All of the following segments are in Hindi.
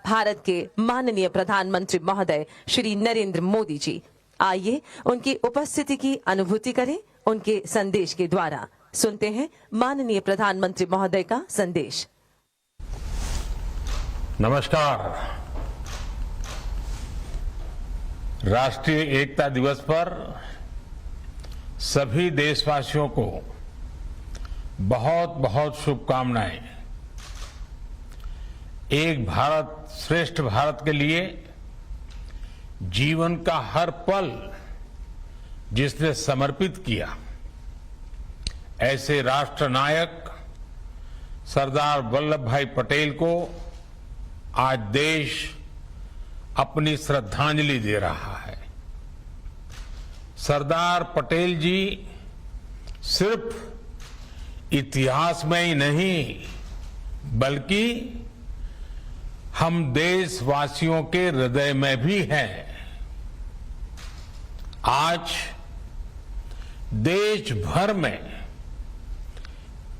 भारत के माननीय प्रधानमंत्री महोदय श्री नरेंद्र मोदी जी। आइए उनकी उपस्थिति की अनुभूति करें उनके संदेश के द्वारा। सुनते हैं माननीय प्रधानमंत्री महोदय का संदेश। नमस्कार। राष्ट्रीय एकता दिवस पर सभी देशवासियों को बहुत बहुत शुभकामनाएं। एक भारत श्रेष्ठ भारत के लिए जीवन का हर पल जिसने समर्पित किया, ऐसे राष्ट्र नायक सरदार वल्लभ भाई पटेल को आज देश अपनी श्रद्धांजलि दे रहा है। सरदार पटेल जी सिर्फ इतिहास में ही नहीं बल्कि हम देशवासियों के हृदय में भी हैं। आज देश भर में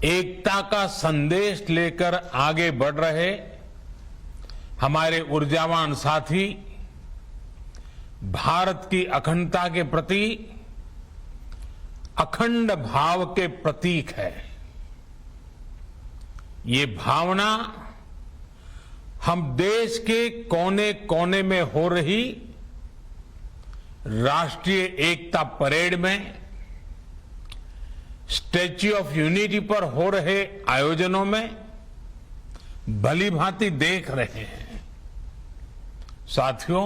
एकता का संदेश लेकर आगे बढ़ रहे हमारे ऊर्जावान साथी भारत की अखंडता के प्रति अखंड भाव के प्रतीक है। ये भावना हम देश के कोने कोने में हो रही राष्ट्रीय एकता परेड में, स्टैच्यू ऑफ यूनिटी पर हो रहे आयोजनों में भली भांति देख रहे हैं। साथियों,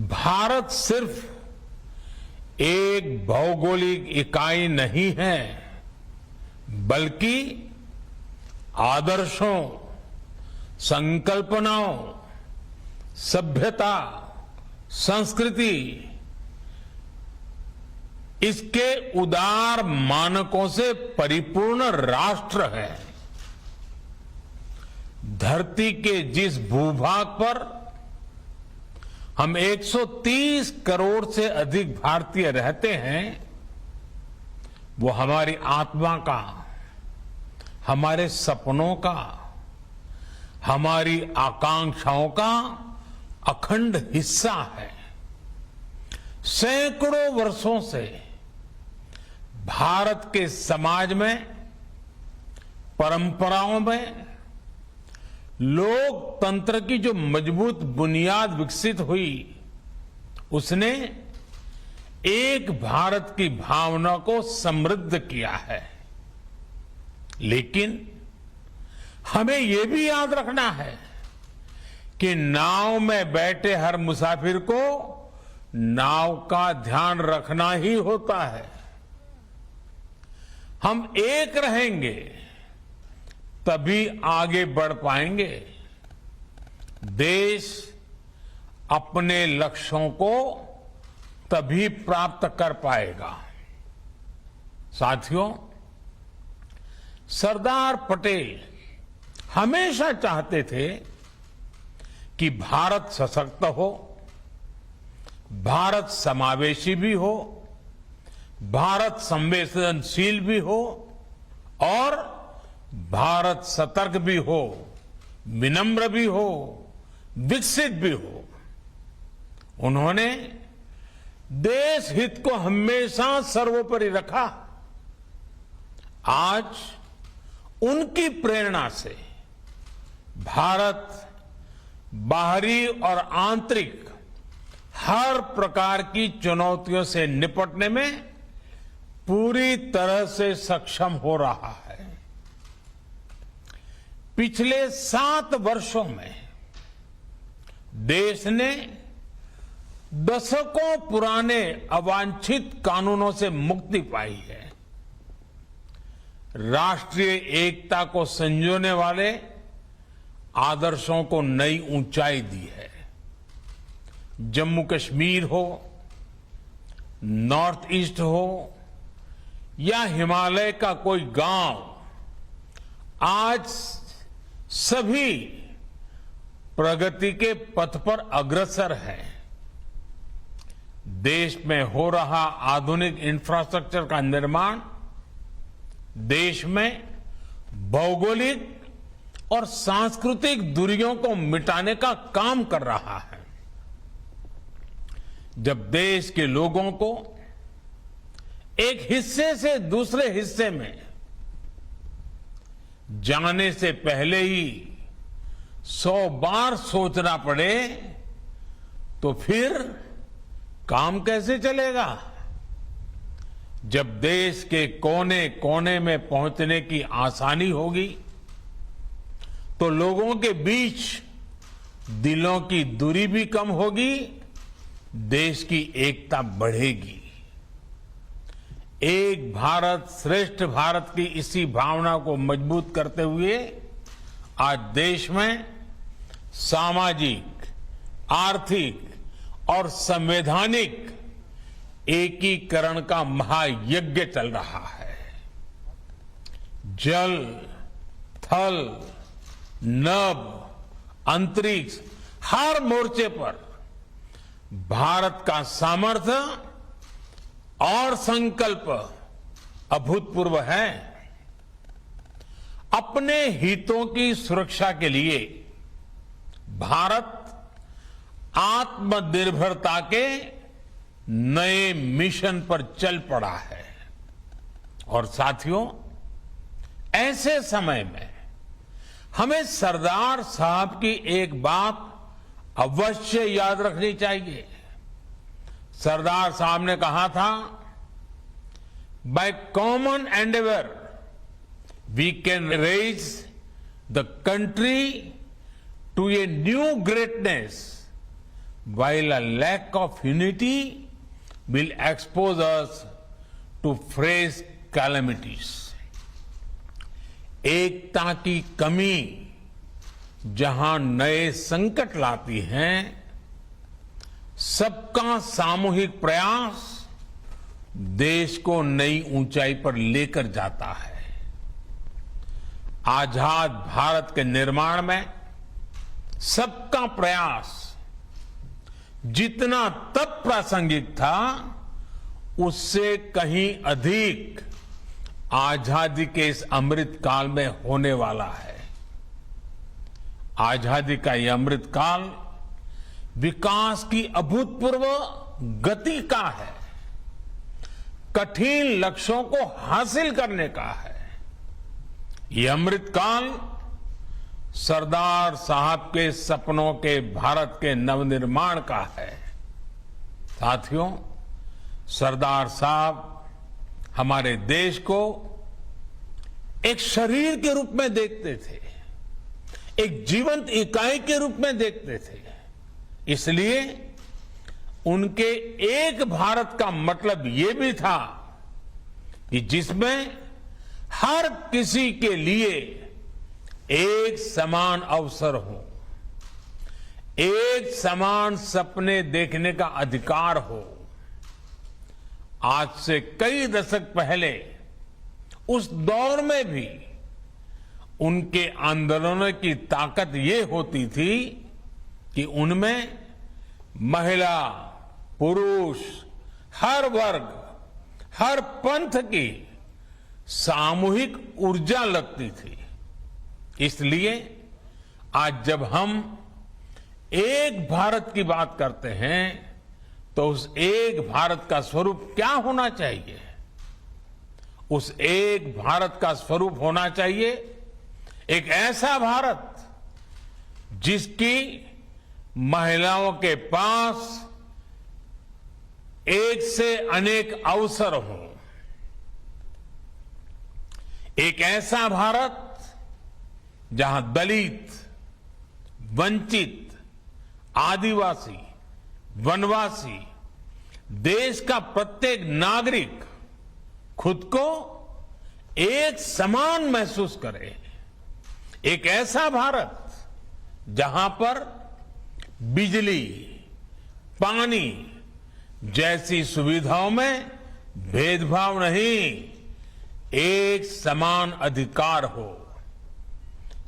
भारत सिर्फ एक भौगोलिक इकाई नहीं है बल्कि आदर्शों, संकल्पनाओं, सभ्यता, संस्कृति, इसके उदार मानकों से परिपूर्ण राष्ट्र है। धरती के जिस भूभाग पर हम 130 करोड़ से अधिक भारतीय रहते हैं, वो हमारी आत्मा का, हमारे सपनों का, हमारी आकांक्षाओं का अखंड हिस्सा है। सैकड़ों वर्षों से भारत के समाज में, परंपराओं में लोकतंत्र की जो मजबूत बुनियाद विकसित हुई, उसने एक भारत की भावना को समृद्ध किया है। लेकिन हमें यह भी याद रखना है कि नाव में बैठे हर मुसाफिर को नाव का ध्यान रखना ही होता है। हम एक रहेंगे तभी आगे बढ़ पाएंगे। देश अपने लक्ष्यों को तभी प्राप्त कर पाएगा। साथियों, सरदार पटेल हमेशा चाहते थे कि भारत सशक्त हो, भारत समावेशी भी हो, भारत संवेदनशील भी हो और भारत सतर्क भी हो, विनम्र भी हो, विकसित भी हो। उन्होंने देश हित को हमेशा सर्वोपरि रखा। आज उनकी प्रेरणा से भारत बाहरी और आंतरिक हर प्रकार की चुनौतियों से निपटने में पूरी तरह से सक्षम हो रहा है। पिछले 7 वर्षों में देश ने दशकों पुराने अवांछित कानूनों से मुक्ति पाई है। राष्ट्रीय एकता को संजोने वाले आदर्शों को नई ऊंचाई दी है। जम्मू कश्मीर हो, नॉर्थ ईस्ट हो या हिमालय का कोई गांव, आज सभी प्रगति के पथ पर अग्रसर है। देश में हो रहा आधुनिक इंफ्रास्ट्रक्चर का निर्माण देश में भौगोलिक और सांस्कृतिक दूरियों को मिटाने का काम कर रहा है। जब देश के लोगों को एक हिस्से से दूसरे हिस्से में जाने से पहले ही 100 बार सोचना पड़े तो फिर काम कैसे चलेगा। जब देश के कोने कोने में पहुंचने की आसानी होगी तो लोगों के बीच दिलों की दूरी भी कम होगी, देश की एकता बढ़ेगी। एक भारत श्रेष्ठ भारत की इसी भावना को मजबूत करते हुए आज देश में सामाजिक, आर्थिक और संवैधानिक एकीकरण का महायज्ञ चल रहा है। जल, थल, नभ, अंतरिक्ष, हर मोर्चे पर भारत का सामर्थ्य और संकल्प अभूतपूर्व है। अपने हितों की सुरक्षा के लिए भारत आत्मनिर्भरता के नए मिशन पर चल पड़ा है। और साथियों, ऐसे समय में हमें सरदार साहब की एक बात अवश्य याद रखनी चाहिए। सरदार साहब ने कहा था, by common endeavour we can raise the country to a new greatness, while a lack of unity will expose us to fresh calamities. एकता की कमी जहां नए संकट लाती है, सबका सामूहिक प्रयास देश को नई ऊंचाई पर लेकर जाता है। आजाद भारत के निर्माण में सबका प्रयास जितना तब प्रासंगिक था, उससे कहीं अधिक आजादी के इस अमृत काल में होने वाला है। आजादी का यह अमृत काल विकास की अभूतपूर्व गति का है, कठिन लक्ष्यों को हासिल करने का है। यह अमृत काल सरदार साहब के सपनों के भारत के नवनिर्माण का है। साथियों, सरदार साहब हमारे देश को एक शरीर के रूप में देखते थे, एक जीवंत इकाई के रूप में देखते थे। इसलिए उनके एक भारत का मतलब ये भी था कि जिसमें हर किसी के लिए एक समान अवसर हो, एक समान सपने देखने का अधिकार हो। आज से कई दशक पहले उस दौर में भी उनके आंदोलनों की ताकत ये होती थी कि उनमें महिला, पुरुष, हर वर्ग, हर पंथ की सामूहिक ऊर्जा लगती थी। इसलिए आज जब हम एक भारत की बात करते हैं तो उस एक भारत का स्वरूप क्या होना चाहिए? उस एक भारत का स्वरूप होना चाहिए एक ऐसा भारत जिसकी महिलाओं के पास एक से अनेक अवसर हो, एक ऐसा भारत जहां दलित, वंचित, आदिवासी, वनवासी, देश का प्रत्येक नागरिक खुद को एक समान महसूस करे। एक ऐसा भारत जहां पर बिजली, पानी जैसी सुविधाओं में भेदभाव नहीं, एक समान अधिकार हो।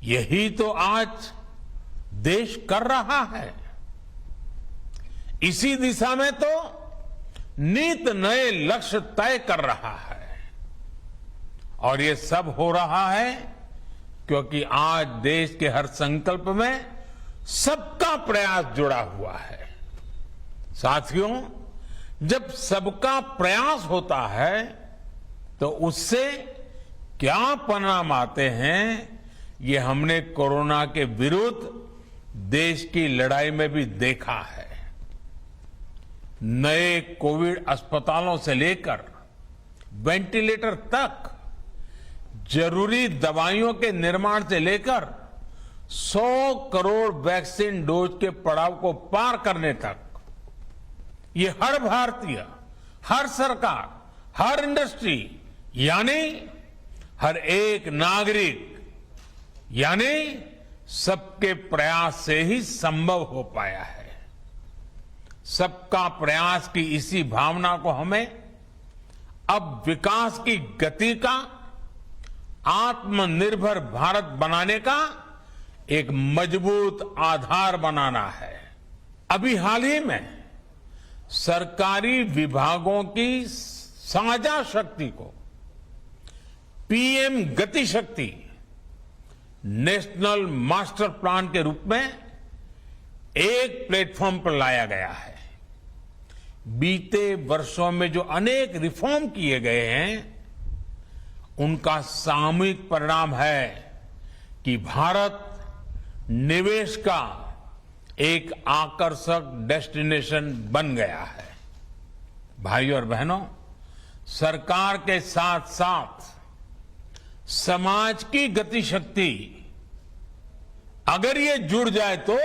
यही तो आज देश कर रहा है। इसी दिशा में तो नित नए लक्ष्य तय कर रहा है। और ये सब हो रहा है क्योंकि आज देश के हर संकल्प में सबका प्रयास जुड़ा हुआ है। साथियों, जब सबका प्रयास होता है तो उससे क्या परिणाम आते हैं, ये हमने कोरोना के विरुद्ध देश की लड़ाई में भी देखा है। नए कोविड अस्पतालों से लेकर वेंटिलेटर तक, जरूरी दवाइयों के निर्माण से लेकर 100 करोड़ वैक्सीन डोज के पड़ाव को पार करने तक, ये हर भारतीय, हर सरकार, हर इंडस्ट्री, यानी हर एक नागरिक, यानी सबके प्रयास से ही संभव हो पाया है। सबका प्रयास की इसी भावना को हमें अब विकास की गति का, आत्मनिर्भर भारत बनाने का एक मजबूत आधार बनाना है। अभी हाल ही में सरकारी विभागों की साझा शक्ति को पीएम गति शक्ति नेशनल मास्टर प्लान के रूप में एक प्लेटफॉर्म पर लाया गया है। बीते वर्षों में जो अनेक रिफॉर्म किए गए हैं, उनका सामूहिक परिणाम है कि भारत निवेश का एक आकर्षक डेस्टिनेशन बन गया है। भाइयों और बहनों, सरकार के साथ साथ समाज की गति शक्ति अगर ये जुड़ जाए तो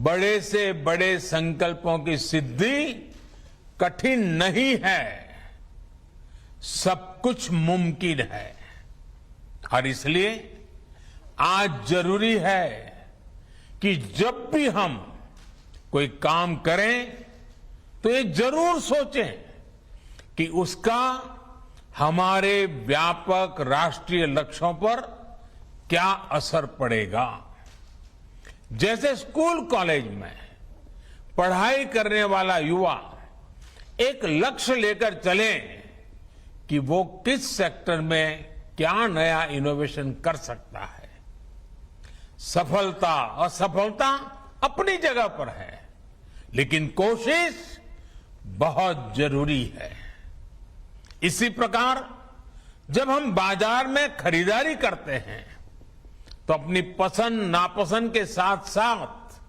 बड़े से बड़े संकल्पों की सिद्धि कठिन नहीं है, सब कुछ मुमकिन है। और इसलिए आज जरूरी है कि जब भी हम कोई काम करें तो ये जरूर सोचें कि उसका हमारे व्यापक राष्ट्रीय लक्ष्यों पर क्या असर पड़ेगा। जैसे स्कूल कॉलेज में पढ़ाई करने वाला युवा एक लक्ष्य लेकर चले कि वो किस सेक्टर में क्या नया इनोवेशन कर सकता है। सफलता असफलता अपनी जगह पर है, लेकिन कोशिश बहुत जरूरी है। इसी प्रकार जब हम बाजार में खरीदारी करते हैं तो अपनी पसंद नापसंद के साथ साथ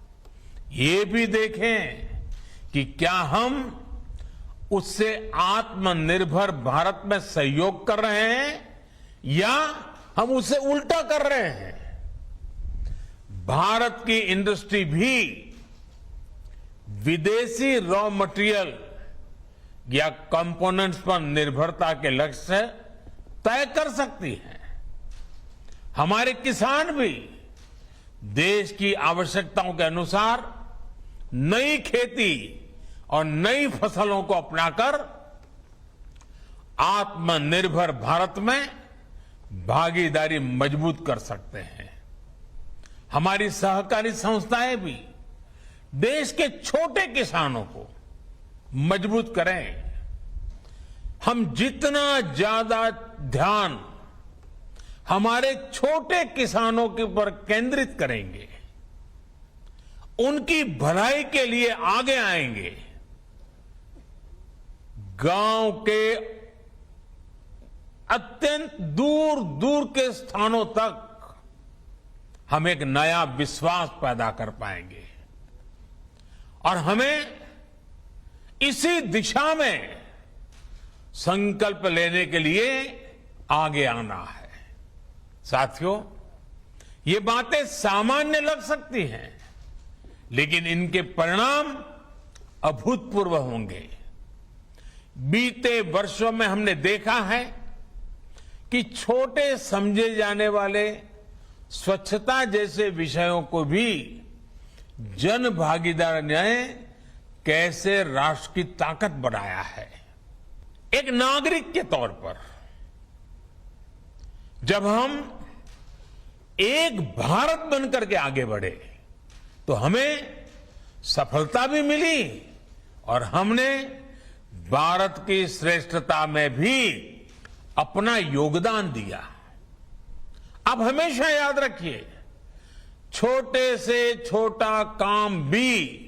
ये भी देखें कि क्या हम उससे आत्मनिर्भर भारत में सहयोग कर रहे हैं या हम उसे उल्टा कर रहे हैं। भारत की इंडस्ट्री भी विदेशी रॉ मटेरियल या कंपोनेंट्स पर निर्भरता के लक्ष्य तय कर सकती है। हमारे किसान भी देश की आवश्यकताओं के अनुसार नई खेती और नई फसलों को अपनाकर आत्मनिर्भर भारत में भागीदारी मजबूत कर सकते हैं। हमारी सहकारी संस्थाएं भी देश के छोटे किसानों को मजबूत करें। हम जितना ज्यादा ध्यान हमारे छोटे किसानों के ऊपर केंद्रित करेंगे, उनकी भलाई के लिए आगे आएंगे, गांव के अत्यंत दूर दूर के स्थानों तक हम एक नया विश्वास पैदा कर पाएंगे। और हमें इसी दिशा में संकल्प लेने के लिए आगे आना है। साथियों, ये बातें सामान्य लग सकती हैं, लेकिन इनके परिणाम अभूतपूर्व होंगे। बीते वर्षों में हमने देखा है कि छोटे समझे जाने वाले स्वच्छता जैसे विषयों को भी जन भागीदारी ने कैसे राष्ट्र की ताकत बनाया है। एक नागरिक के तौर पर जब हम एक भारत बनकर के आगे बढ़े तो हमें सफलता भी मिली और हमने भारत की श्रेष्ठता में भी अपना योगदान दिया। आप हमेशा याद रखिए, छोटे से छोटा काम भी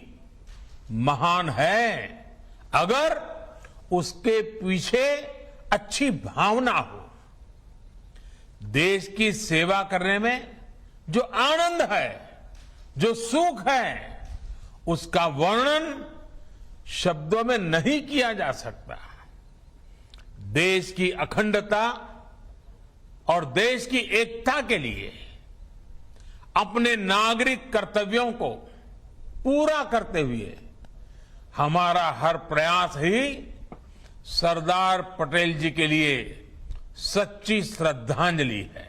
महान है अगर उसके पीछे अच्छी भावना हो। देश की सेवा करने में जो आनंद है, जो सुख है, उसका वर्णन शब्दों में नहीं किया जा सकता। देश की अखंडता और देश की एकता के लिए अपने नागरिक कर्तव्यों को पूरा करते हुए हमारा हर प्रयास ही सरदार पटेल जी के लिए सच्ची श्रद्धांजलि है।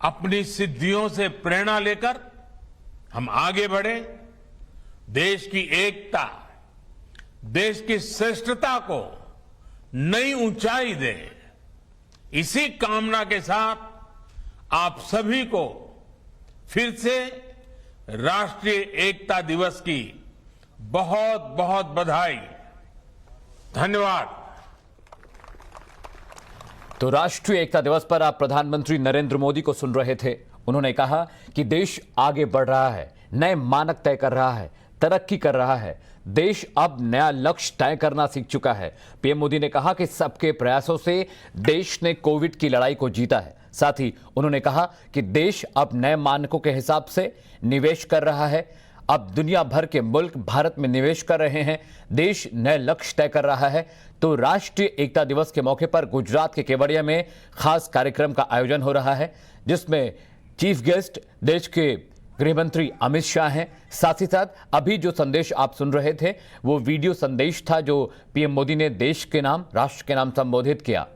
अपनी सिद्धियों से प्रेरणा लेकर हम आगे बढ़े, देश की एकता, देश की श्रेष्ठता को नई ऊंचाई दें। इसी कामना के साथ आप सभी को फिर से राष्ट्रीय एकता दिवस की बहुत बहुत बधाई। धन्यवाद। तो राष्ट्रीय एकता दिवस पर आप प्रधानमंत्री नरेंद्र मोदी को सुन रहे थे। उन्होंने कहा कि देश आगे बढ़ रहा है, नए मानक तय कर रहा है, तरक्की कर रहा है। देश अब नया लक्ष्य तय करना सीख चुका है। पीएम मोदी ने कहा कि सबके प्रयासों से देश ने कोविड की लड़ाई को जीता है। साथ ही उन्होंने कहा कि देश अब नए मानकों के हिसाब से निवेश कर रहा है। अब दुनिया भर के मुल्क भारत में निवेश कर रहे हैं। देश नए लक्ष्य तय कर रहा है। तो राष्ट्रीय एकता दिवस के मौके पर गुजरात के केवड़िया में खास कार्यक्रम का आयोजन हो रहा है, जिसमें चीफ गेस्ट देश के गृह मंत्री अमित शाह हैं। साथ ही साथ अभी जो संदेश आप सुन रहे थे वो वीडियो संदेश था जो पीएम मोदी ने देश के नाम, राष्ट्र के नाम संबोधित किया।